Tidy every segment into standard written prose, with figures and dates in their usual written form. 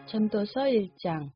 전도서 1장.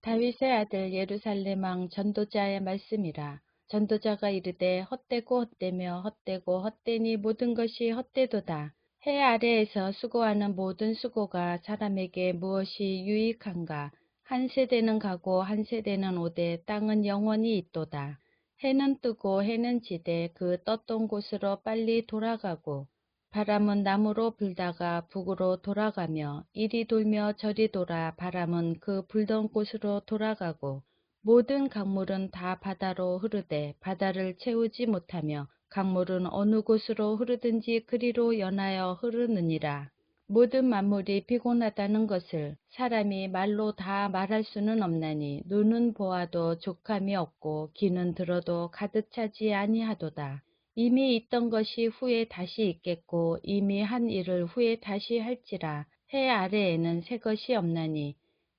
다윗의 아들 예루살렘 왕 전도자의 말씀이라. 전도자가 이르되 헛되고 헛되며 헛되고 헛되니 모든 것이 헛되도다. 해 아래에서 수고하는 모든 수고가 사람에게 무엇이 유익한가. 한 세대는 가고 한 세대는 오되 땅은 영원히 있도다. 해는 뜨고 해는 지되 그 떴던 곳으로 빨리 돌아가고, 바람은 남으로 불다가 북으로 돌아가며 이리 돌며 저리 돌아 바람은 그 불던 곳으로 돌아가고, 모든 강물은 다 바다로 흐르되 바다를 채우지 못하며 강물은 어느 곳으로 흐르든지 그리로 연하여 흐르느니라. 모든 만물이 피곤하다는 것을 사람이 말로 다 말할 수는 없나니, 눈은 보아도 족함이 없고 귀는 들어도 가득 차지 아니하도다. 이미 있던 것이 후에 다시 있겠고 이미 한 일을 후에 다시 할지라. 해 아래에는 새 것이 없나니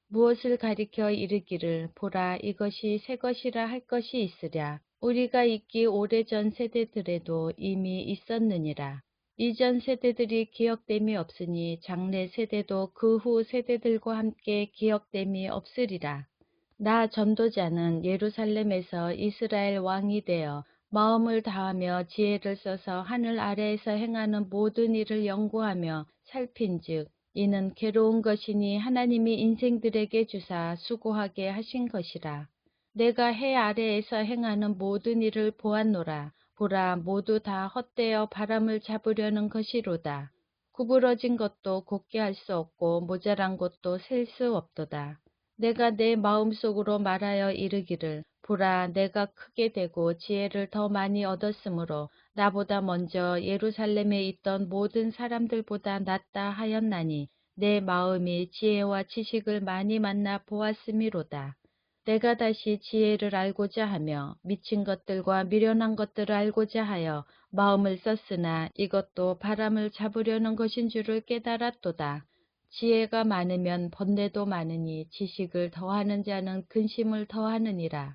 무엇을 가리켜 이르기를 보라 이것이 새 것이라 할 것이 있으랴. 우리가 있기 오래전 세대들에도 이미 있었느니라. 이전 세대들이 기억됨이 없으니 장래 세대도 그 후 세대들과 함께 기억됨이 없으리라. 나 전도자는 예루살렘에서 이스라엘 왕이 되어 마음을 다하며 지혜를 써서 하늘 아래에서 행하는 모든 일을 연구하며 살핀즉 이는 괴로운 것이니 하나님이 인생들에게 주사 수고하게 하신 것이라. 내가 해 아래에서 행하는 모든 일을 보았노라. 보라 모두 다 헛되어 바람을 잡으려는 것이로다. 구부러진 것도 곧게 할 수 없고 모자란 것도 셀 수 없도다. 내가 내 마음속으로 말하여 이르기를 보라 내가 크게 되고 지혜를 더 많이 얻었으므로 나보다 먼저 예루살렘에 있던 모든 사람들보다 낫다 하였나니, 내 마음이 지혜와 지식을 많이 만나 보았음이로다. 내가 다시 지혜를 알고자 하며 미친 것들과 미련한 것들을 알고자 하여 마음을 썼으나 이것도 바람을 잡으려는 것인 줄을 깨달았도다. 지혜가 많으면 번뇌도 많으니 지식을 더하는 자는 근심을 더하느니라.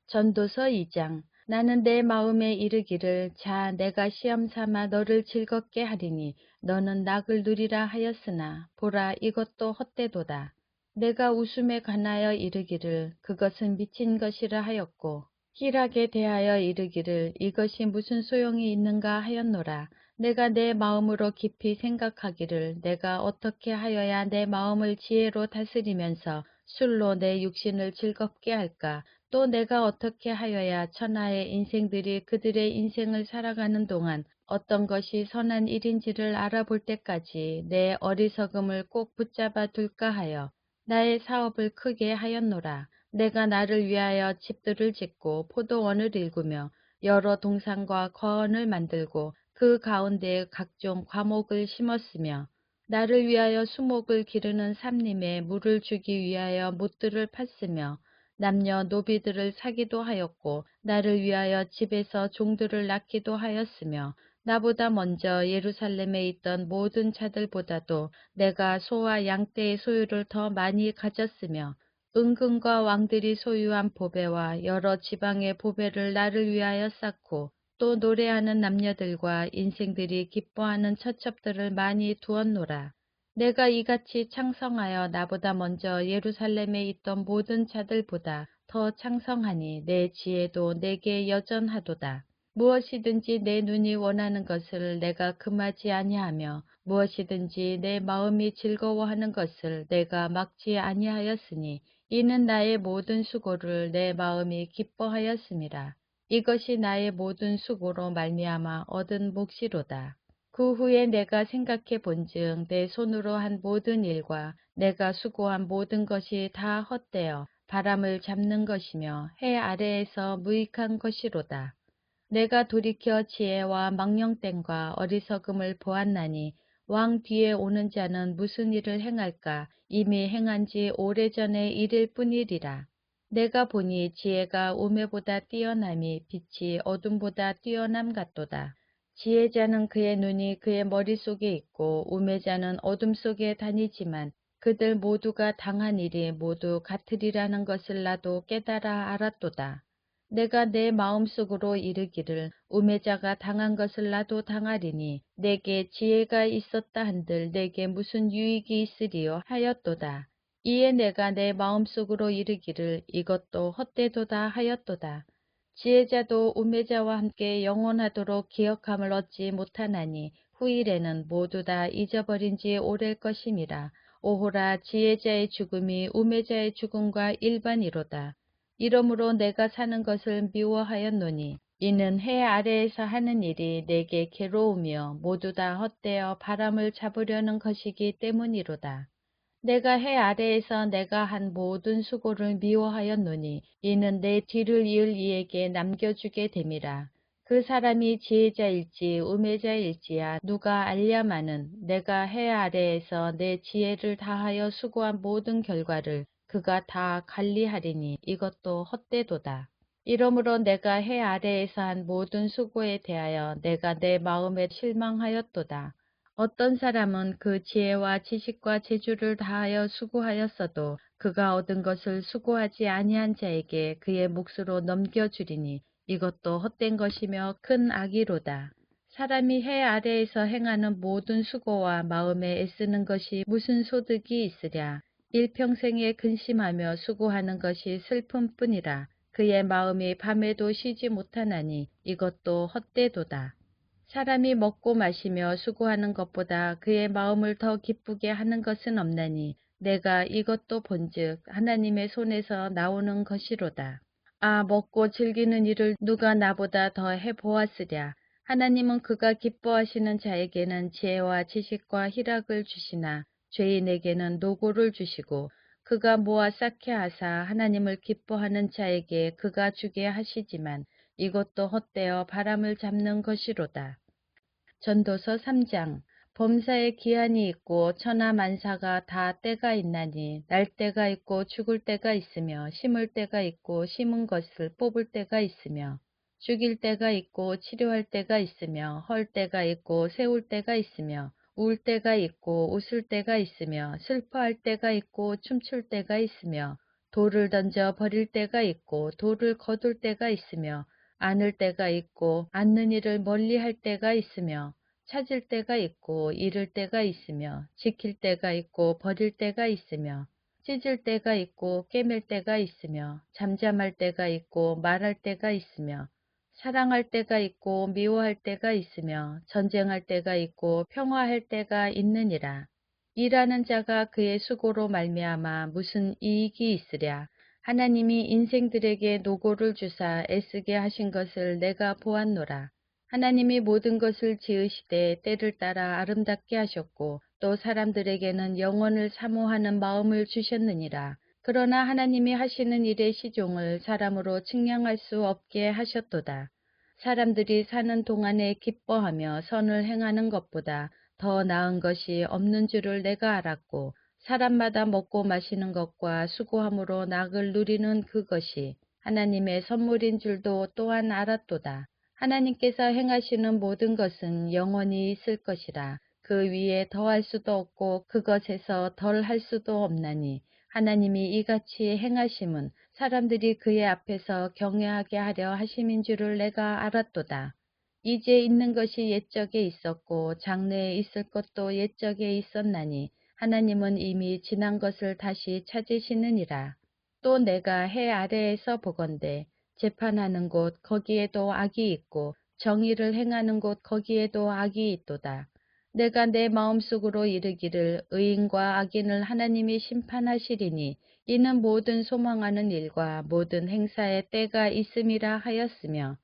전도서 2장. 나는 내 마음에 이르기를 자 내가 시험 삼아 너를 즐겁게 하리니 너는 낙을 누리라 하였으나 보라 이것도 헛되도다. 내가 웃음에 관하여 이르기를 그것은 미친 것이라 하였고, 희락에 대하여 이르기를 이것이 무슨 소용이 있는가 하였노라. 내가 내 마음으로 깊이 생각하기를 내가 어떻게 하여야 내 마음을 지혜로 다스리면서 술로 내 육신을 즐겁게 할까. 또 내가 어떻게 하여야 천하의 인생들이 그들의 인생을 살아가는 동안 어떤 것이 선한 일인지를 알아볼 때까지 내 어리석음을 꼭 붙잡아 둘까 하여 나의 사업을 크게 하였노라. 내가 나를 위하여 집들을 짓고 포도원을 일구며 여러 동산과 거원을 만들고 그 가운데에 각종 과목을 심었으며, 나를 위하여 수목을 기르는 삼림에 물을 주기 위하여 못들을 팠으며 남녀 노비들을 사기도 하였고 나를 위하여 집에서 종들을 낳기도 하였으며, 나보다 먼저 예루살렘에 있던 모든 자들보다도 내가 소와 양떼의 소유를 더 많이 가졌으며 은금과 왕들이 소유한 보배와 여러 지방의 보배를 나를 위하여 쌓고 또 노래하는 남녀들과 인생들이 기뻐하는 처첩들을 많이 두었노라. 내가 이같이 창성하여 나보다 먼저 예루살렘에 있던 모든 자들보다 더 창성하니 내 지혜도 내게 여전하도다. 무엇이든지 내 눈이 원하는 것을 내가 금하지 아니하며 무엇이든지 내 마음이 즐거워하는 것을 내가 막지 아니하였으니 이는 나의 모든 수고를 내 마음이 기뻐하였음이라. 이것이 나의 모든 수고로 말미암아 얻은 몫이로다. 그 후에 내가 생각해 본즉 내 손으로 한 모든 일과 내가 수고한 모든 것이 다 헛되어 바람을 잡는 것이며 해 아래에서 무익한 것이로다. 내가 돌이켜 지혜와 망령됨과 어리석음을 보았나니 왕 뒤에 오는 자는 무슨 일을 행할까 이미 행한 지 오래전의 일일 뿐이리라. 내가 보니 지혜가 우매보다 뛰어남이 빛이 어둠보다 뛰어남 같도다. 지혜자는 그의 눈이 그의 머릿속에 있고 우매자는 어둠 속에 다니지만 그들 모두가 당한 일이 모두 같으리라는 것을 나도 깨달아 알았도다. 내가 내 마음속으로 이르기를 우매자가 당한 것을 나도 당하리니 내게 지혜가 있었다 한들 내게 무슨 유익이 있으리요 하였도다. 이에 내가 내 마음속으로 이르기를 이것도 헛되도다 하였도다. 지혜자도 우매자와 함께 영원하도록 기억함을 얻지 못하나니 후일에는 모두 다 잊어버린 지 오랠 것임이라. 오호라 지혜자의 죽음이 우매자의 죽음과 일반이로다. 이러므로 내가 사는 것을 미워하였노니 이는 해 아래에서 하는 일이 내게 괴로우며 모두 다 헛되어 바람을 잡으려는 것이기 때문이로다. 내가 해 아래에서 내가 한 모든 수고를 미워하였노니 이는 내 뒤를 이을 이에게 남겨주게 됨이라. 그 사람이 지혜자일지 우매자일지야 누가 알랴마는 내가 해 아래에서 내 지혜를 다하여 수고한 모든 결과를 그가 다 관리하리니 이것도 헛되도다. 이러므로 내가 해 아래에서 한 모든 수고에 대하여 내가 내 마음에 실망하였도다. 어떤 사람은 그 지혜와 지식과 재주를 다하여 수고하였어도 그가 얻은 것을 수고하지 아니한 자에게 그의 몫으로 넘겨주리니 이것도 헛된 것이며 큰 악이로다. 사람이 해 아래에서 행하는 모든 수고와 마음에 애쓰는 것이 무슨 소득이 있으랴. 일평생에 근심하며 수고하는 것이 슬픔뿐이라. 그의 마음이 밤에도 쉬지 못하나니 이것도 헛되도다. 사람이 먹고 마시며 수고하는 것보다 그의 마음을 더 기쁘게 하는 것은 없나니 내가 이것도 본즉 하나님의 손에서 나오는 것이로다. 아, 먹고 즐기는 일을 누가 나보다 더 해보았으랴. 하나님은 그가 기뻐하시는 자에게는 지혜와 지식과 희락을 주시나 죄인에게는 노고를 주시고 그가 모아 쌓게 하사 하나님을 기뻐하는 자에게 그가 주게 하시지만 이것도 헛되어 바람을 잡는 것이로다. 전도서 3장. 범사에 기한이 있고 천하 만사가 다 때가 있나니 날 때가 있고 죽을 때가 있으며 심을 때가 있고 심은 것을 뽑을 때가 있으며 죽일 때가 있고 치료할 때가 있으며 헐 때가 있고 세울 때가 있으며 울 때가 있고 웃을 때가 있으며 슬퍼할 때가 있고 춤출 때가 있으며 돌을 던져 버릴 때가 있고 돌을 거둘 때가 있으며 안을 때가 있고 안는 일을 멀리할 때가 있으며 찾을 때가 있고 잃을 때가 있으며 지킬 때가 있고 버릴 때가 있으며 찢을 때가 있고 꿰맬 때가 있으며 잠잠할 때가 있고 말할 때가 있으며 사랑할 때가 있고 미워할 때가 있으며 전쟁할 때가 있고 평화할 때가 있느니라. 일하는 자가 그의 수고로 말미암아 무슨 이익이 있으랴. 하나님이 인생들에게 노고를 주사 애쓰게 하신 것을 내가 보았노라. 하나님이 모든 것을 지으시되 때를 따라 아름답게 하셨고 또 사람들에게는 영원을 사모하는 마음을 주셨느니라. 그러나 하나님이 하시는 일의 시종을 사람으로 측량할 수 없게 하셨도다. 사람들이 사는 동안에 기뻐하며 선을 행하는 것보다 더 나은 것이 없는 줄을 내가 알았고 사람마다 먹고 마시는 것과 수고함으로 낙을 누리는 그것이 하나님의 선물인 줄도 또한 알았도다. 하나님께서 행하시는 모든 것은 영원히 있을 것이라. 그 위에 더할 수도 없고 그것에서 덜 할 수도 없나니 하나님이 이같이 행하심은 사람들이 그의 앞에서 경외하게 하려 하심인 줄을 내가 알았도다. 이제 있는 것이 옛적에 있었고 장래에 있을 것도 옛적에 있었나니 하나님은 이미 지난 것을 다시 찾으시느니라. 또 내가 해 아래에서 보건대 재판하는 곳 거기에도 악이 있고 정의를 행하는 곳 거기에도 악이 있도다. 내가 내 마음속으로 이르기를 의인과 악인을 하나님이 심판하시리니 이는 모든 소망하는 일과 모든 행사에 때가 있음이라 하였으며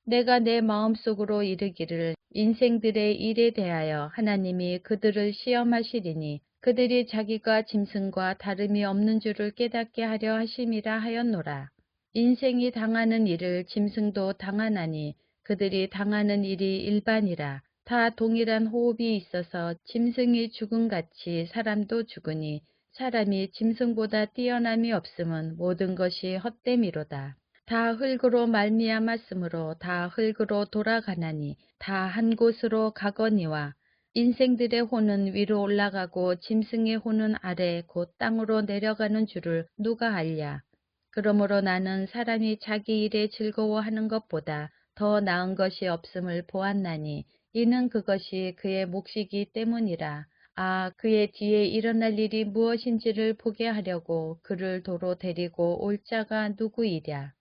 내가 내 마음속으로 이르기를 인생들의 일에 대하여 하나님이 그들을 시험하시리니 그들이 자기가 짐승과 다름이 없는 줄을 깨닫게 하려 하심이라 하였노라. 인생이 당하는 일을 짐승도 당하나니 그들이 당하는 일이 일반이라. 다 동일한 호흡이 있어서 짐승이 죽음같이 사람도 죽으니 사람이 짐승보다 뛰어남이 없음은 모든 것이 헛됨이로다. 다 흙으로 말미암았으므로 다 흙으로 돌아가나니 다 한 곳으로 가거니와 인생들의 혼은 위로 올라가고 짐승의 혼은 아래 곧 땅으로 내려가는 줄을 누가 알랴. 그러므로 나는 사람이 자기 일에 즐거워하는 것보다 더 나은 것이 없음을 보았나니 이는 그것이 그의 몫이기 때문이라. 그의 뒤에 일어날 일이 무엇인지를 보게 하려고 그를 도로 데리고 올 자가 누구이랴.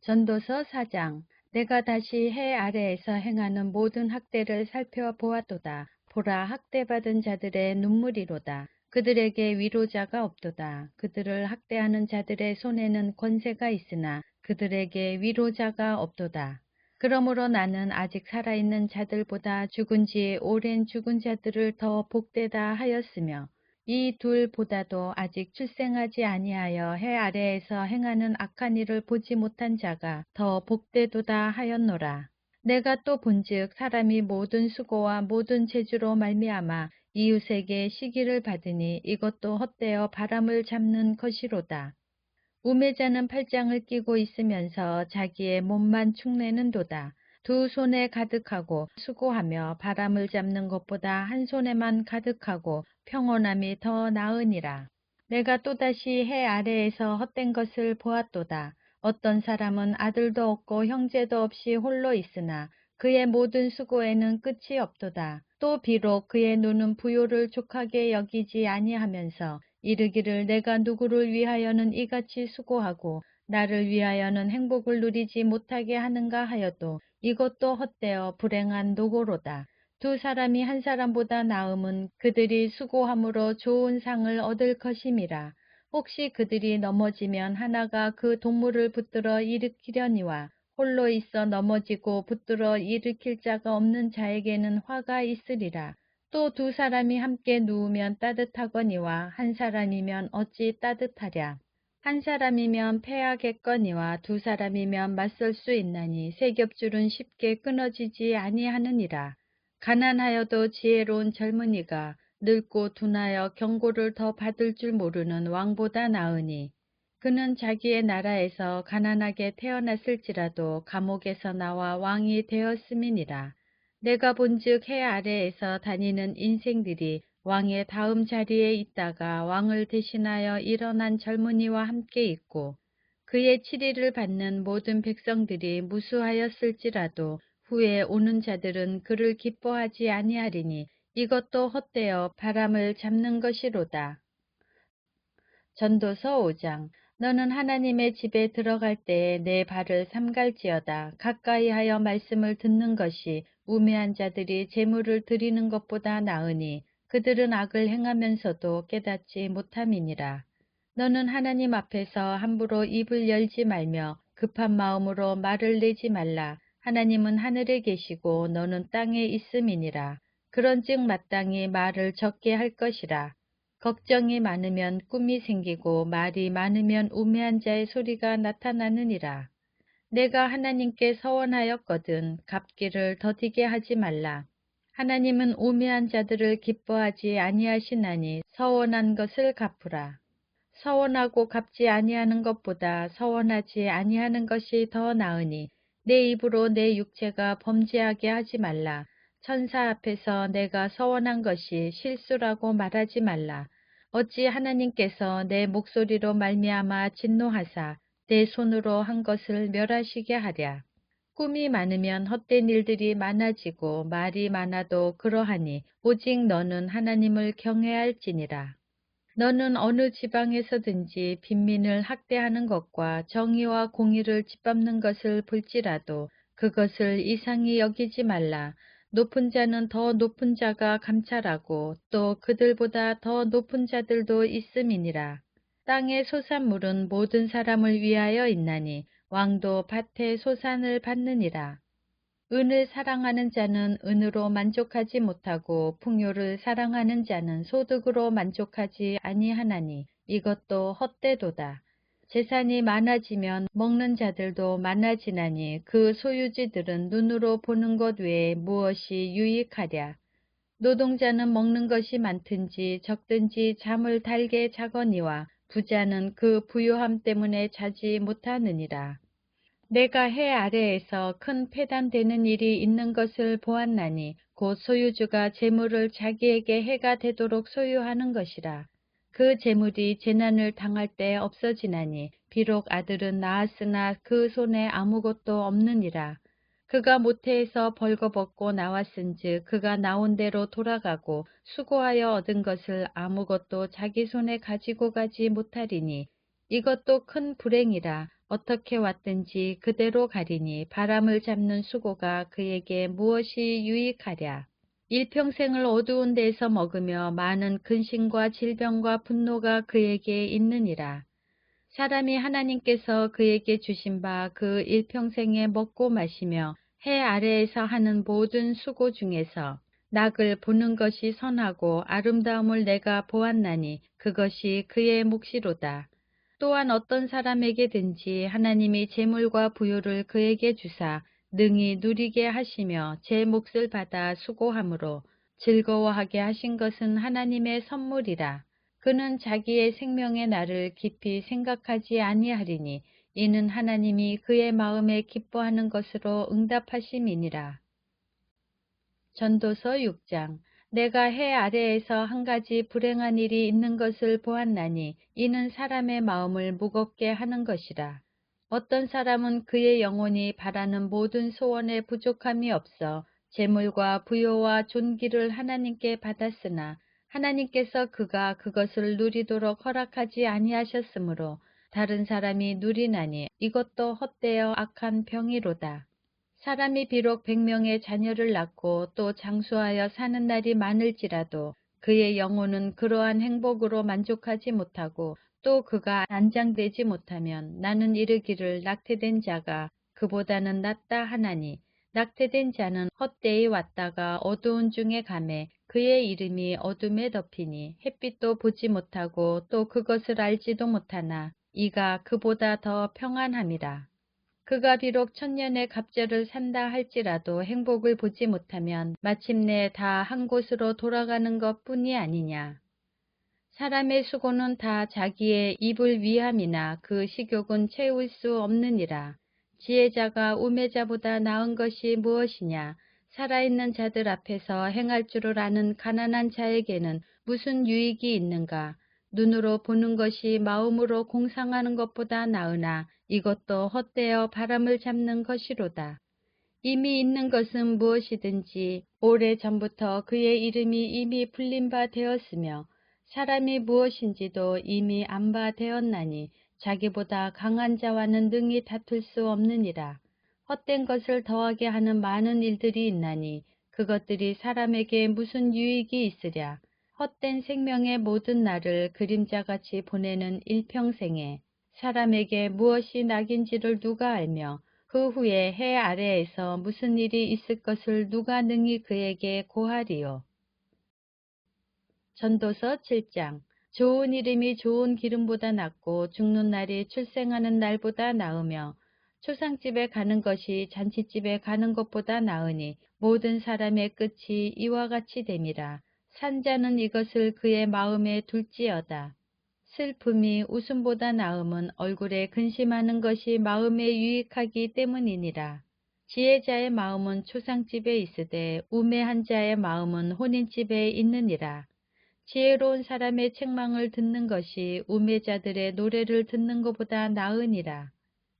전도서 4장. 내가 다시 해 아래에서 행하는 모든 학대를 살펴보았도다. 보라, 학대받은 자들의 눈물이로다. 그들에게 위로자가 없도다. 그들을 학대하는 자들의 손에는 권세가 있으나 그들에게 위로자가 없도다. 그러므로 나는 아직 살아있는 자들보다 죽은 지 오랜 죽은 자들을 더 복되다 하였으며 이 둘보다도 아직 출생하지 아니하여 해 아래에서 행하는 악한 일을 보지 못한 자가 더 복되도다 하였노라. 내가 또 본즉 사람이 모든 수고와 모든 재주로 말미암아 이웃에게 시기를 받으니 이것도 헛되어 바람을 잡는 것이로다. 우매자는 팔짱을 끼고 있으면서 자기의 몸만 축내는도다. 두 손에 가득하고 수고하며 바람을 잡는 것보다 한 손에만 가득하고 평온함이 더 나으니라. 내가 또다시 해 아래에서 헛된 것을 보았도다. 어떤 사람은 아들도 없고 형제도 없이 홀로 있으나 그의 모든 수고에는 끝이 없도다. 또 비록 그의 눈은 부요를 족하게 여기지 아니하면서 이르기를 내가 누구를 위하여는 이같이 수고하고 나를 위하여는 행복을 누리지 못하게 하는가 하여도 이것도 헛되어 불행한 노고로다. 두 사람이 한 사람보다 나음은 그들이 수고함으로 좋은 상을 얻을 것임이라. 혹시 그들이 넘어지면 하나가 그 동물을 붙들어 일으키려니와 홀로 있어 넘어지고 붙들어 일으킬 자가 없는 자에게는 화가 있으리라. 또 두 사람이 함께 누우면 따뜻하거니와 한 사람이면 어찌 따뜻하랴. 한 사람이면 패하겠거니와 두 사람이면 맞설 수 있나니 세 겹줄은 쉽게 끊어지지 아니하느니라. 가난하여도 지혜로운 젊은이가 늙고 둔하여 경고를 더 받을 줄 모르는 왕보다 나으니 그는 자기의 나라에서 가난하게 태어났을지라도 감옥에서 나와 왕이 되었음이니라. 내가 본즉 해 아래에서 다니는 인생들이 왕의 다음 자리에 있다가 왕을 대신하여 일어난 젊은이와 함께 있고 그의 치리를 받는 모든 백성들이 무수하였을지라도 후에 오는 자들은 그를 기뻐하지 아니하리니 이것도 헛되어 바람을 잡는 것이로다. 전도서 5장. 너는 하나님의 집에 들어갈 때에 내 발을 삼갈지어다. 가까이 하여 말씀을 듣는 것이 우매한 자들이 재물을 드리는 것보다 나으니 그들은 악을 행하면서도 깨닫지 못함이니라. 너는 하나님 앞에서 함부로 입을 열지 말며 급한 마음으로 말을 내지 말라. 하나님은 하늘에 계시고 너는 땅에 있음이니라. 그런즉 마땅히 말을 적게 할 것이라. 걱정이 많으면 꿈이 생기고 말이 많으면 우매한 자의 소리가 나타나느니라. 내가 하나님께 서원하였거든 갚기를 더디게 하지 말라. 하나님은 우매한 자들을 기뻐하지 아니하시나니 서원한 것을 갚으라. 서원하고 갚지 아니하는 것보다 서원하지 아니하는 것이 더 나으니 내 입으로 내 육체가 범죄하게 하지 말라. 천사 앞에서 내가 서원한 것이 실수라고 말하지 말라. 어찌 하나님께서 내 목소리로 말미암아 진노하사 내 손으로 한 것을 멸하시게 하랴. 꿈이 많으면 헛된 일들이 많아지고 말이 많아도 그러하니 오직 너는 하나님을 경외할지니라. 너는 어느 지방에서든지 빈민을 학대하는 것과 정의와 공의를 짓밟는 것을 볼지라도 그것을 이상히 여기지 말라. 높은 자는 더 높은 자가 감찰하고 또 그들보다 더 높은 자들도 있음이니라. 땅의 소산물은 모든 사람을 위하여 있나니 왕도 밭의 소산을 받느니라. 은을 사랑하는 자는 은으로 만족하지 못하고 풍요를 사랑하는 자는 소득으로 만족하지 아니하나니 이것도 헛되도다. 재산이 많아지면 먹는 자들도 많아지나니 그 소유지들은 눈으로 보는 것 외에 무엇이 유익하랴. 노동자는 먹는 것이 많든지 적든지 잠을 달게 자거니와 부자는 그 부유함 때문에 자지 못하느니라. 내가 해 아래에서 큰 패단되는 일이 있는 것을 보았나니 곧 소유주가 재물을 자기에게 해가 되도록 소유하는 것이라. 그 재물이 재난을 당할 때 없어지나니 비록 아들은 낳았으나 그 손에 아무것도 없느니라. 그가 모태에서 벌거벗고 나왔은즉 그가 나온 대로 돌아가고 수고하여 얻은 것을 아무것도 자기 손에 가지고 가지 못하리니 이것도 큰 불행이라. 어떻게 왔든지 그대로 가리니 바람을 잡는 수고가 그에게 무엇이 유익하랴. 일평생을 어두운 데에서 먹으며 많은 근심과 질병과 분노가 그에게 있느니라. 사람이 하나님께서 그에게 주신 바 그 일평생에 먹고 마시며 해 아래에서 하는 모든 수고 중에서 낙을 보는 것이 선하고 아름다움을 내가 보았나니 그것이 그의 몫이로다. 또한 어떤 사람에게든지 하나님이 재물과 부요를 그에게 주사 능히 누리게 하시며 제 몫을 받아 수고함으로 즐거워하게 하신 것은 하나님의 선물이라. 그는 자기의 생명의 날을 깊이 생각하지 아니하리니 이는 하나님이 그의 마음에 기뻐하는 것으로 응답하심이니라. 전도서 6장. 내가 해 아래에서 한 가지 불행한 일이 있는 것을 보았나니 이는 사람의 마음을 무겁게 하는 것이라. 어떤 사람은 그의 영혼이 바라는 모든 소원에 부족함이 없어 재물과 부요와 존귀를 하나님께 받았으나 하나님께서 그가 그것을 누리도록 허락하지 아니하셨으므로 다른 사람이 누리나니 이것도 헛되어 악한 병이로다. 사람이 비록 100명의 자녀를 낳고 또 장수하여 사는 날이 많을지라도 그의 영혼은 그러한 행복으로 만족하지 못하고 또 그가 안장되지 못하면 나는 이르기를 낙태된 자가 그보다는 낫다 하나니 낙태된 자는 헛되이 왔다가 어두운 중에 가매 그의 이름이 어둠에 덮이니 햇빛도 보지 못하고 또 그것을 알지도 못하나 이가 그보다 더 평안함이라. 그가 비록 천년의 갑절을 산다 할지라도 행복을 보지 못하면 마침내 다 한 곳으로 돌아가는 것뿐이 아니냐. 사람의 수고는 다 자기의 입을 위함이나 그 식욕은 채울 수 없느니라. 지혜자가 우매자보다 나은 것이 무엇이냐. 살아있는 자들 앞에서 행할 줄을 아는 가난한 자에게는 무슨 유익이 있는가. 눈으로 보는 것이 마음으로 공상하는 것보다 나으나 이것도 헛되어 바람을 잡는 것이로다. 이미 있는 것은 무엇이든지 오래전부터 그의 이름이 이미 불린 바 되었으며 사람이 무엇인지도 이미 안 바 되었나니 자기보다 강한 자와는 능히 다툴 수 없느니라. 헛된 것을 더하게 하는 많은 일들이 있나니 그것들이 사람에게 무슨 유익이 있으랴. 헛된 생명의 모든 날을 그림자같이 보내는 일평생에 사람에게 무엇이 낙인지를 누가 알며 그 후에 해 아래에서 무슨 일이 있을 것을 누가 능히 그에게 고하리요. 전도서 7장. 좋은 이름이 좋은 기름보다 낫고 죽는 날이 출생하는 날보다 나으며 초상집에 가는 것이 잔치집에 가는 것보다 나으니 모든 사람의 끝이 이와 같이 됨이라. 산자는 이것을 그의 마음에 둘지어다. 슬픔이 웃음보다 나음은 얼굴에 근심하는 것이 마음에 유익하기 때문이니라. 지혜자의 마음은 초상집에 있으되 우매한 자의 마음은 혼인집에 있느니라. 지혜로운 사람의 책망을 듣는 것이 우매자들의 노래를 듣는 것보다 나으니라.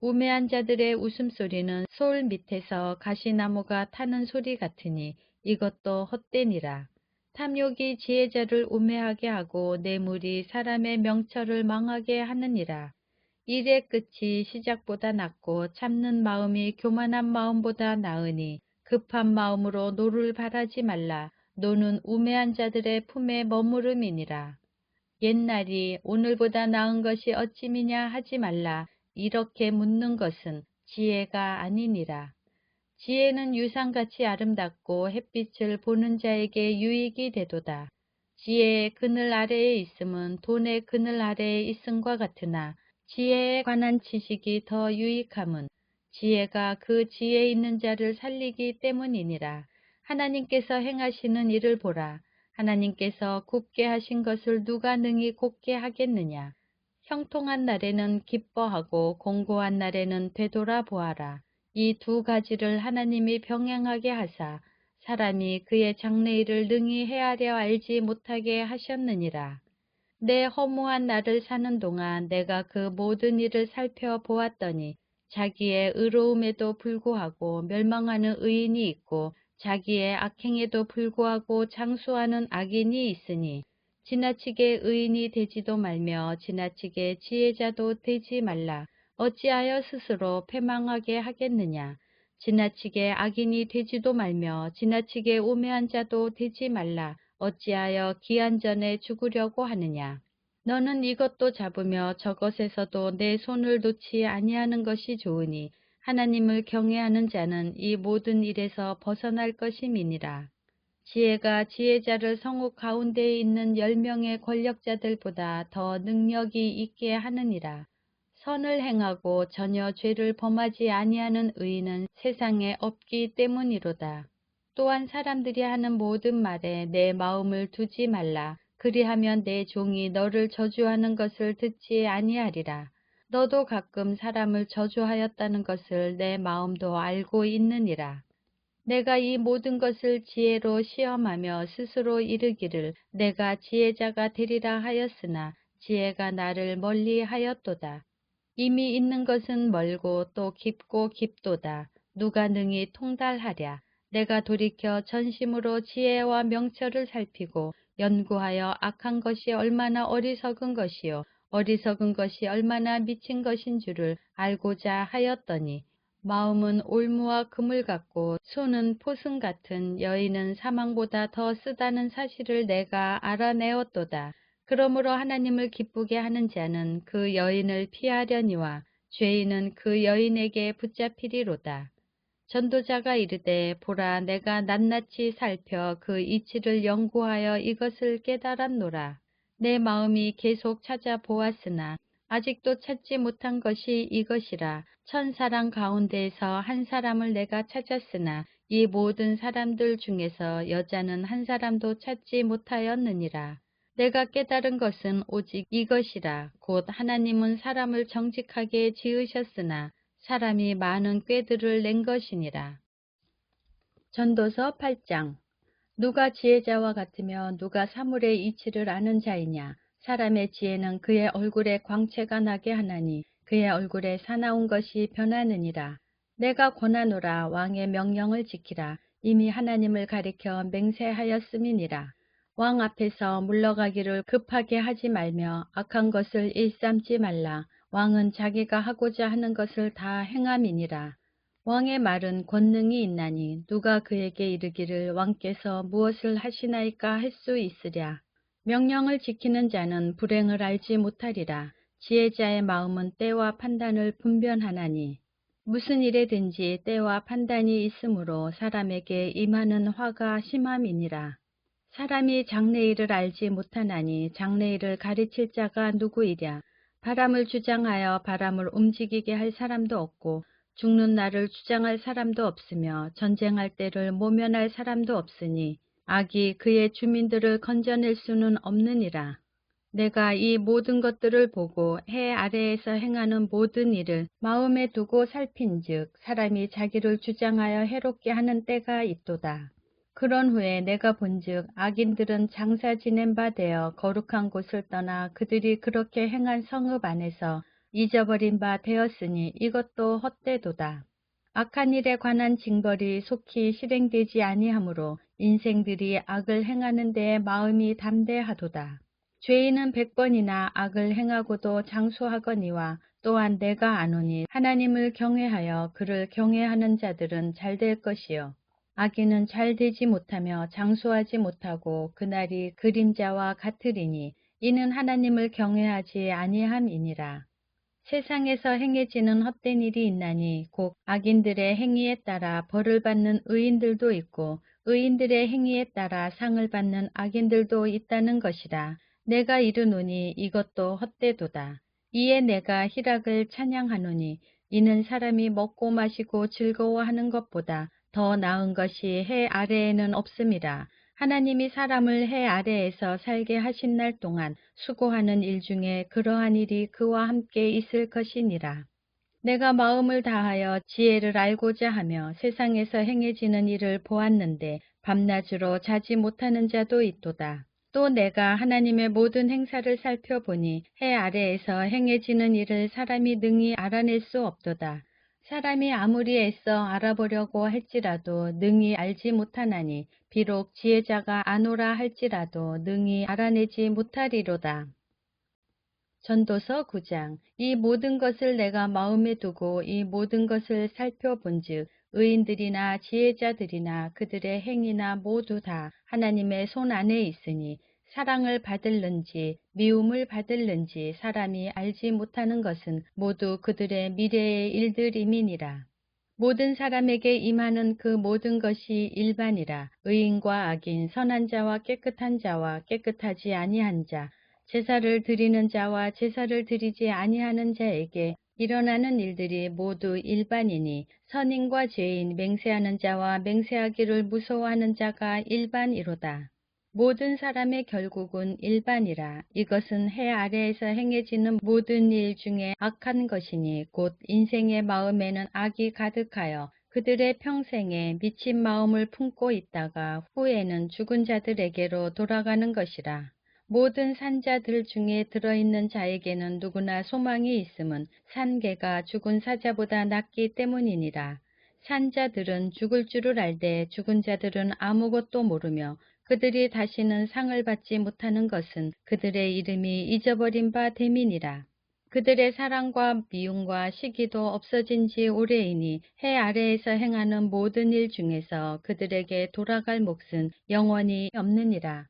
우매한 자들의 웃음소리는 소울 밑에서 가시나무가 타는 소리 같으니 이것도 헛되니라. 탐욕이 지혜자를 우매하게 하고 뇌물이 사람의 명철을 망하게 하느니라. 일의 끝이 시작보다 낫고 참는 마음이 교만한 마음보다 나으니 급한 마음으로 노를 바라지 말라. 노는 우매한 자들의 품에 머무름이니라. 옛날이 오늘보다 나은 것이 어찌미냐 하지 말라. 이렇게 묻는 것은 지혜가 아니니라. 지혜는 유상같이 아름답고 햇빛을 보는 자에게 유익이 되도다. 지혜의 그늘 아래에 있음은 돈의 그늘 아래에 있음과 같으나 지혜에 관한 지식이 더 유익함은 지혜가 그 지혜 있는 자를 살리기 때문이니라. 하나님께서 행하시는 일을 보라. 하나님께서 굽게 하신 것을 누가 능히 곱게 하겠느냐. 형통한 날에는 기뻐하고 공고한 날에는 되돌아보아라. 이 두 가지를 하나님이 병행하게 하사 사람이 그의 장래일을 능히 헤아려 알지 못하게 하셨느니라. 내 허무한 날을 사는 동안 내가 그 모든 일을 살펴보았더니 자기의 의로움에도 불구하고 멸망하는 의인이 있고 자기의 악행에도 불구하고 장수하는 악인이 있으니 지나치게 의인이 되지도 말며 지나치게 지혜자도 되지 말라. 어찌하여 스스로 패망하게 하겠느냐. 지나치게 악인이 되지도 말며 지나치게 우매한 자도 되지 말라. 어찌하여 기한 전에 죽으려고 하느냐. 너는 이것도 잡으며 저것에서도 내 손을 놓지 아니하는 것이 좋으니 하나님을 경외하는 자는 이 모든 일에서 벗어날 것임이니라. 지혜가 지혜자를 성읍 가운데에 있는 10명의 권력자들보다 더 능력이 있게 하느니라. 선을 행하고 전혀 죄를 범하지 아니하는 의인은 세상에 없기 때문이로다. 또한 사람들이 하는 모든 말에 내 마음을 두지 말라. 그리하면 내 종이 너를 저주하는 것을 듣지 아니하리라. 너도 가끔 사람을 저주하였다는 것을 내 마음도 알고 있느니라. 내가 이 모든 것을 지혜로 시험하며 스스로 이르기를 내가 지혜자가 되리라 하였으나 지혜가 나를 멀리 하였도다. 이미 있는 것은 멀고 또 깊고 깊도다. 누가 능히 통달하랴. 내가 돌이켜 전심으로 지혜와 명철을 살피고 연구하여 악한 것이 얼마나 어리석은 것이요 어리석은 것이 얼마나 미친 것인 줄을 알고자 하였더니 마음은 올무와 금을 같고 손은 포승 같은 여인은 사망보다 더 쓰다는 사실을 내가 알아내었도다. 그러므로 하나님을 기쁘게 하는 자는 그 여인을 피하려니와 죄인은 그 여인에게 붙잡히리로다. 전도자가 이르되 보라 내가 낱낱이 살펴 그 이치를 연구하여 이것을 깨달았노라. 내 마음이 계속 찾아보았으나 아직도 찾지 못한 것이 이것이라. 1000사람 가운데에서 한 사람을 내가 찾았으나 이 모든 사람들 중에서 여자는 한 사람도 찾지 못하였느니라. 내가 깨달은 것은 오직 이것이라. 곧 하나님은 사람을 정직하게 지으셨으나 사람이 많은 꾀들을 낸 것이니라. 전도서 8장. 누가 지혜자와 같으며 누가 사물의 이치를 아는 자이냐. 사람의 지혜는 그의 얼굴에 광채가 나게 하나니 그의 얼굴에 사나운 것이 변하느니라. 내가 권하노라. 왕의 명령을 지키라. 이미 하나님을 가리켜 맹세하였음이니라. 왕 앞에서 물러가기를 급하게 하지 말며 악한 것을 일삼지 말라. 왕은 자기가 하고자 하는 것을 다 행함이니라. 왕의 말은 권능이 있나니 누가 그에게 이르기를 왕께서 무엇을 하시나이까 할 수 있으랴. 명령을 지키는 자는 불행을 알지 못하리라. 지혜자의 마음은 때와 판단을 분별하나니 무슨 일에든지 때와 판단이 있으므로 사람에게 임하는 화가 심함이니라. 사람이 장래일을 알지 못하나니 장래일을 가르칠 자가 누구이랴. 바람을 주장하여 바람을 움직이게 할 사람도 없고 죽는 날을 주장할 사람도 없으며 전쟁할 때를 모면할 사람도 없으니 악이 그의 주민들을 건져낼 수는 없느니라. 내가 이 모든 것들을 보고 해 아래에서 행하는 모든 일을 마음에 두고 살핀즉 사람이 자기를 주장하여 해롭게 하는 때가 있도다. 그런 후에 내가 본즉 악인들은 장사 지낸 바 되어 거룩한 곳을 떠나 그들이 그렇게 행한 성읍 안에서 잊어버린 바 되었으니 이것도 헛되도다. 악한 일에 관한 징벌이 속히 실행되지 아니하므로 인생들이 악을 행하는 데에 마음이 담대하도다. 죄인은 100번이나 악을 행하고도 장수하거니와 또한 내가 아노니 하나님을 경외하여 그를 경외하는 자들은 잘될 것이요 악인은 잘되지 못하며 장수하지 못하고 그날이 그림자와 같으리니 이는 하나님을 경외하지 아니함이니라. 세상에서 행해지는 헛된 일이 있나니 곧 악인들의 행위에 따라 벌을 받는 의인들도 있고 의인들의 행위에 따라 상을 받는 악인들도 있다는 것이라. 내가 이르노니 이것도 헛되도다. 이에 내가 희락을 찬양하노니 이는 사람이 먹고 마시고 즐거워하는 것보다 더 나은 것이 해 아래에는 없음이라. 하나님이 사람을 해 아래에서 살게 하신 날 동안 수고하는 일 중에 그러한 일이 그와 함께 있을 것이니라. 내가 마음을 다하여 지혜를 알고자 하며 세상에서 행해지는 일을 보았는데 밤낮으로 자지 못하는 자도 있도다. 또 내가 하나님의 모든 행사를 살펴보니 해 아래에서 행해지는 일을 사람이 능히 알아낼 수 없도다. 사람이 아무리 애써 알아보려고 할지라도 능히 알지 못하나니 비록 지혜자가 아노라 할지라도 능히 알아내지 못하리로다. 전도서 9장. 이 모든 것을 내가 마음에 두고 이 모든 것을 살펴본즉 의인들이나 지혜자들이나 그들의 행위나 모두 다 하나님의 손 안에 있으니 사랑을 받을는지 미움을 받을는지 사람이 알지 못하는 것은 모두 그들의 미래의 일들임이니라. 모든 사람에게 임하는 그 모든 것이 일반이라. 의인과 악인, 선한 자와 깨끗한 자와 깨끗하지 아니한 자, 제사를 드리는 자와 제사를 드리지 아니하는 자에게 일어나는 일들이 모두 일반이니 선인과 죄인, 맹세하는 자와 맹세하기를 무서워하는 자가 일반이로다. 모든 사람의 결국은 일반이라. 이것은 해 아래에서 행해지는 모든 일 중에 악한 것이니 곧 인생의 마음에는 악이 가득하여 그들의 평생에 미친 마음을 품고 있다가 후에는 죽은 자들에게로 돌아가는 것이라. 모든 산자들 중에 들어있는 자에게는 누구나 소망이 있음은 산개가 죽은 사자보다 낫기 때문이니라. 산자들은 죽을 줄을 알되 죽은 자들은 아무것도 모르며 그들이 다시는 상을 받지 못하는 것은 그들의 이름이 잊어버린 바 됨이니라. 그들의 사랑과 미움과 시기도 없어진 지 오래이니 해 아래에서 행하는 모든 일 중에서 그들에게 돌아갈 몫은 영원히 없느니라.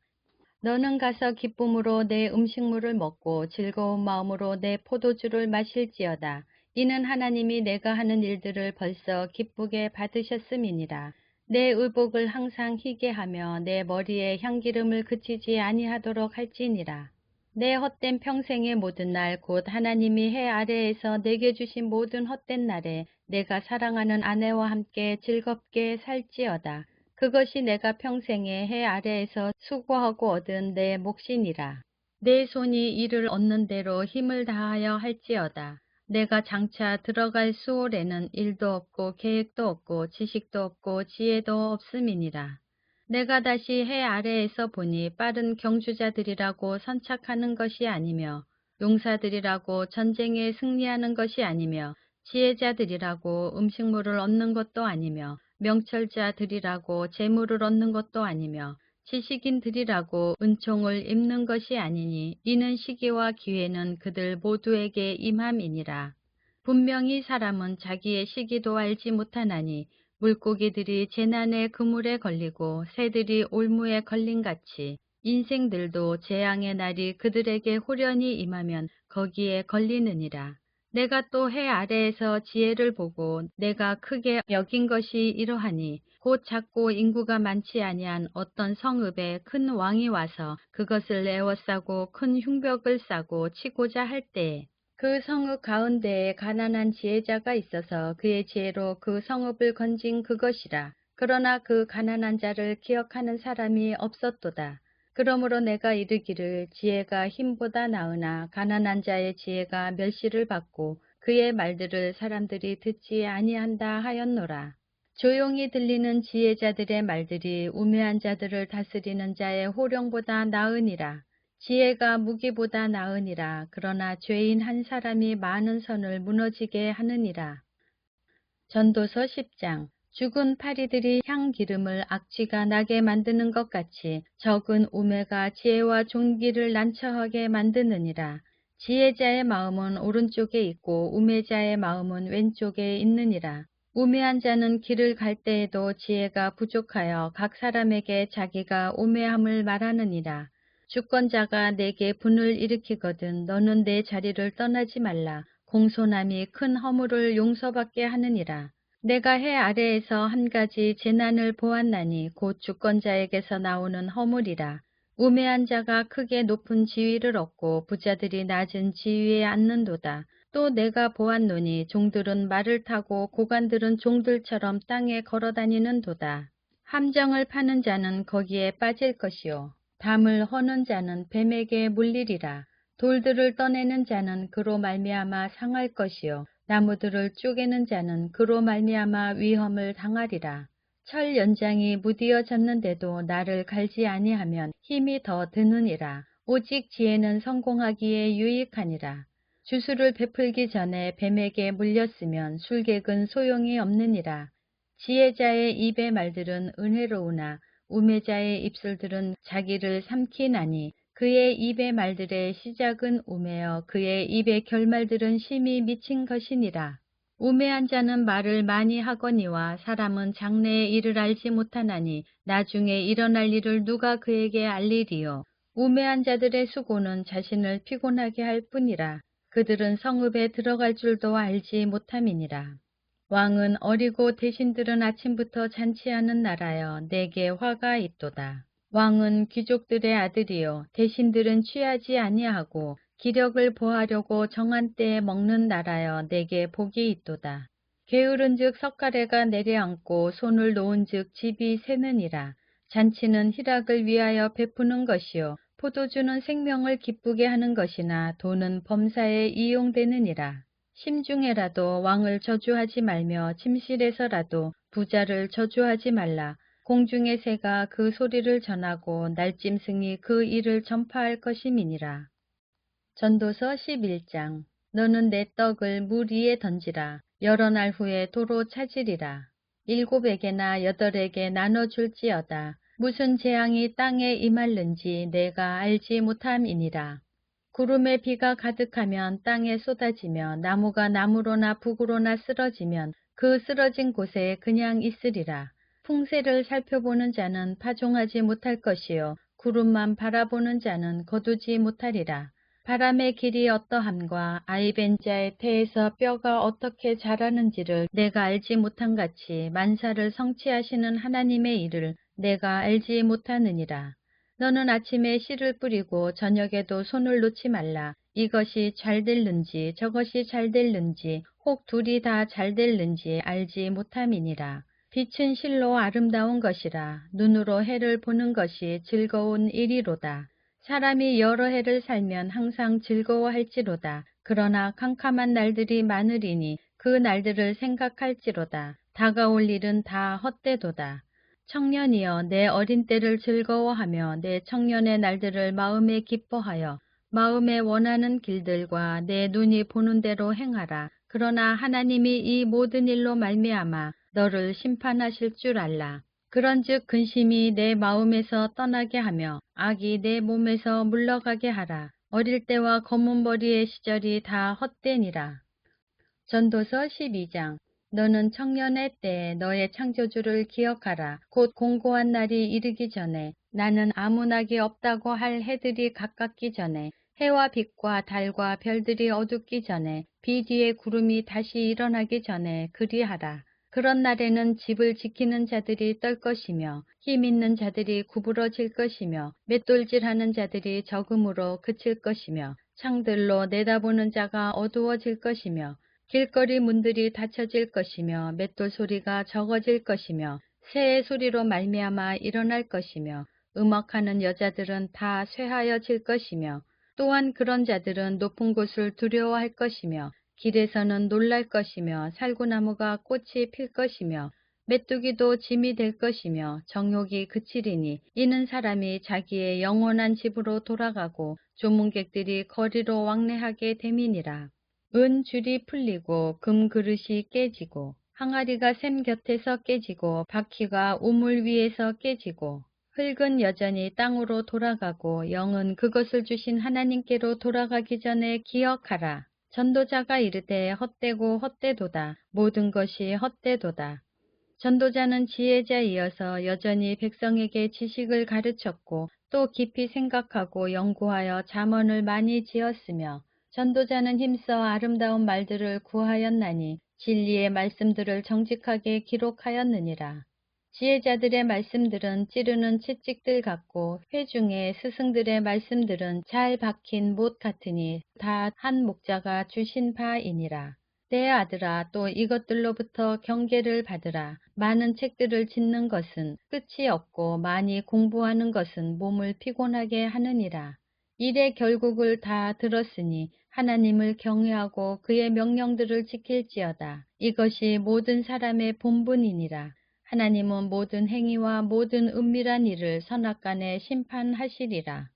너는 가서 기쁨으로 내 음식물을 먹고 즐거운 마음으로 내 포도주를 마실지어다. 이는 하나님이 내가 하는 일들을 벌써 기쁘게 받으셨음이니라. 내 의복을 항상 희게 하며 내 머리에 향기름을 그치지 아니하도록 할지니라. 내 헛된 평생의 모든 날 곧 하나님이 해 아래에서 내게 주신 모든 헛된 날에 내가 사랑하는 아내와 함께 즐겁게 살지어다. 그것이 내가 평생에 해 아래에서 수고하고 얻은 내 몫이니라. 내 손이 이를 얻는 대로 힘을 다하여 할지어다. 내가 장차 들어갈 수월에는 일도 없고 계획도 없고 지식도 없고 지혜도 없음이니라. 내가 다시 해 아래에서 보니 빠른 경주자들이라고 선착하는 것이 아니며 용사들이라고 전쟁에 승리하는 것이 아니며 지혜자들이라고 음식물을 얻는 것도 아니며 명철자들이라고 재물을 얻는 것도 아니며 지식인들이라고 은총을 입는 것이 아니니 이는 시기와 기회는 그들 모두에게 임함이니라. 분명히 사람은 자기의 시기도 알지 못하나니 물고기들이 재난의 그물에 걸리고 새들이 올무에 걸린같이 인생들도 재앙의 날이 그들에게 홀연히 임하면 거기에 걸리느니라. 내가 또 해 아래에서 지혜를 보고 내가 크게 여긴 것이 이러하니 곧 작고 인구가 많지 아니한 어떤 성읍에 큰 왕이 와서 그것을 에워싸고 큰 흉벽을 싸고 치고자 할 때에 그 성읍 가운데에 가난한 지혜자가 있어서 그의 지혜로 그 성읍을 건진 그것이라. 그러나 그 가난한 자를 기억하는 사람이 없었도다. 그러므로 내가 이르기를 지혜가 힘보다 나으나 가난한 자의 지혜가 멸시를 받고 그의 말들을 사람들이 듣지 아니한다 하였노라. 조용히 들리는 지혜자들의 말들이 우매한 자들을 다스리는 자의 호령보다 나으니라. 지혜가 무기보다 나으니라. 그러나 죄인 한 사람이 많은 선을 무너지게 하느니라. 전도서 10장. 죽은 파리들이 향기름을 악취가 나게 만드는 것 같이 적은 우매가 지혜와 존귀를 난처하게 만드느니라. 지혜자의 마음은 오른쪽에 있고 우매자의 마음은 왼쪽에 있느니라. 우매한 자는 길을 갈 때에도 지혜가 부족하여 각 사람에게 자기가 우매함을 말하느니라. 주권자가 내게 분을 일으키거든 너는 내 자리를 떠나지 말라. 공손함이 큰 허물을 용서받게 하느니라. 내가 해 아래에서 한 가지 재난을 보았나니 곧 주권자에게서 나오는 허물이라. 우매한 자가 크게 높은 지위를 얻고 부자들이 낮은 지위에 앉는도다. 또 내가 보았노니 종들은 말을 타고 고관들은 종들처럼 땅에 걸어다니는도다. 함정을 파는 자는 거기에 빠질 것이요 담을 허는 자는 뱀에게 물리리라. 돌들을 떠내는 자는 그로 말미암아 상할 것이요 나무들을 쪼개는 자는 그로 말미암아 위험을 당하리라. 철 연장이 무디어졌는데도 나를 갈지 아니하면 힘이 더 드느니라. 오직 지혜는 성공하기에 유익하니라. 주술을 베풀기 전에 뱀에게 물렸으면 술객은 소용이 없느니라. 지혜자의 입의 말들은 은혜로우나 우매자의 입술들은 자기를 삼키나니 그의 입의 말들의 시작은 우매여 그의 입의 결말들은 심히 미친 것이니라. 우매한 자는 말을 많이 하거니와 사람은 장래의 일을 알지 못하나니 나중에 일어날 일을 누가 그에게 알리리요. 우매한 자들의 수고는 자신을 피곤하게 할 뿐이라. 그들은 성읍에 들어갈 줄도 알지 못함이니라. 왕은 어리고 대신들은 아침부터 잔치하는 나라여 내게 화가 있도다. 왕은 귀족들의 아들이요 대신들은 취하지 아니하고 기력을 보하려고 정한 때에 먹는 나라여 내게 복이 있도다. 게으른즉 석가래가 내려앉고 손을 놓은즉 집이 새느니라. 잔치는 희락을 위하여 베푸는 것이요 포도주는 생명을 기쁘게 하는 것이나 돈은 범사에 이용되느니라. 심중에라도 왕을 저주하지 말며 침실에서라도 부자를 저주하지 말라. 공중의 새가 그 소리를 전하고 날짐승이 그 일을 전파할 것임이니라. 전도서 11장. 너는 내 떡을 물 위에 던지라. 여러 날 후에 도로 찾으리라. 7에게나 8에게 나눠줄지어다. 무슨 재앙이 땅에 임할는지 내가 알지 못함이니라. 구름에 비가 가득하면 땅에 쏟아지며 나무가 나무로나 북으로나 쓰러지면 그 쓰러진 곳에 그냥 있으리라. 풍세를 살펴보는 자는 파종하지 못할 것이요 구름만 바라보는 자는 거두지 못하리라. 바람의 길이 어떠함과 아이벤 자의 태에서 뼈가 어떻게 자라는지를 내가 알지 못한 같이 만사를 성취하시는 하나님의 일을 내가 알지 못하느니라. 너는 아침에 씨를 뿌리고 저녁에도 손을 놓지 말라. 이것이 잘 될는지 저것이 잘 될는지 혹 둘이 다 잘 될는지 알지 못함이니라. 빛은 실로 아름다운 것이라. 눈으로 해를 보는 것이 즐거운 일이로다. 사람이 여러 해를 살면 항상 즐거워할지로다. 그러나 캄캄한 날들이 많으리니 그 날들을 생각할지로다. 다가올 일은 다 헛되도다. 청년이여 내 어린 때를 즐거워하며 내 청년의 날들을 마음에 기뻐하여 마음에 원하는 길들과 내 눈이 보는 대로 행하라. 그러나 하나님이 이 모든 일로 말미암아 너를 심판하실 줄 알라. 그런즉 근심이 내 마음에서 떠나게 하며 악이 내 몸에서 물러가게 하라. 어릴 때와 검은 머리의 시절이 다 헛되니라. 전도서 12장. 너는 청년의 때에 너의 창조주를 기억하라. 곧 공고한 날이 이르기 전에 나는 아무 낙이 없다고 할 해들이 가깝기 전에 해와 빛과 달과 별들이 어둡기 전에 비 뒤에 구름이 다시 일어나기 전에 그리하라. 그런 날에는 집을 지키는 자들이 떨 것이며 힘 있는 자들이 구부러질 것이며 맷돌질하는 자들이 적음으로 그칠 것이며 창들로 내다보는 자가 어두워질 것이며 길거리 문들이 닫혀질 것이며 맷돌 소리가 적어질 것이며 새의 소리로 말미암아 일어날 것이며 음악하는 여자들은 다 쇠하여질 것이며 또한 그런 자들은 높은 곳을 두려워할 것이며 길에서는 놀랄 것이며 살구나무가 꽃이 필 것이며 메뚜기도 짐이 될 것이며 정욕이 그치리니 이는 사람이 자기의 영원한 집으로 돌아가고 조문객들이 거리로 왕래하게 됨이니라. 은 줄이 풀리고 금 그릇이 깨지고 항아리가 샘 곁에서 깨지고 바퀴가 우물 위에서 깨지고 흙은 여전히 땅으로 돌아가고 영은 그것을 주신 하나님께로 돌아가기 전에 기억하라. 전도자가 이르되 헛되고 헛되도다. 모든 것이 헛되도다. 전도자는 지혜자이어서 여전히 백성에게 지식을 가르쳤고 또 깊이 생각하고 연구하여 잠언을 많이 지었으며 전도자는 힘써 아름다운 말들을 구하였나니 진리의 말씀들을 정직하게 기록하였느니라. 지혜자들의 말씀들은 찌르는 채찍들 같고 회중의 스승들의 말씀들은 잘 박힌 못 같으니 다 한 목자가 주신 바이니라. 내 아들아 또 이것들로부터 경계를 받으라. 많은 책들을 짓는 것은 끝이 없고 많이 공부하는 것은 몸을 피곤하게 하느니라. 일의 결국을 다 들었으니 하나님을 경외하고 그의 명령들을 지킬지어다. 이것이 모든 사람의 본분이니라. 하나님은 모든 행위와 모든 은밀한 일을 선악간에 심판하시리라.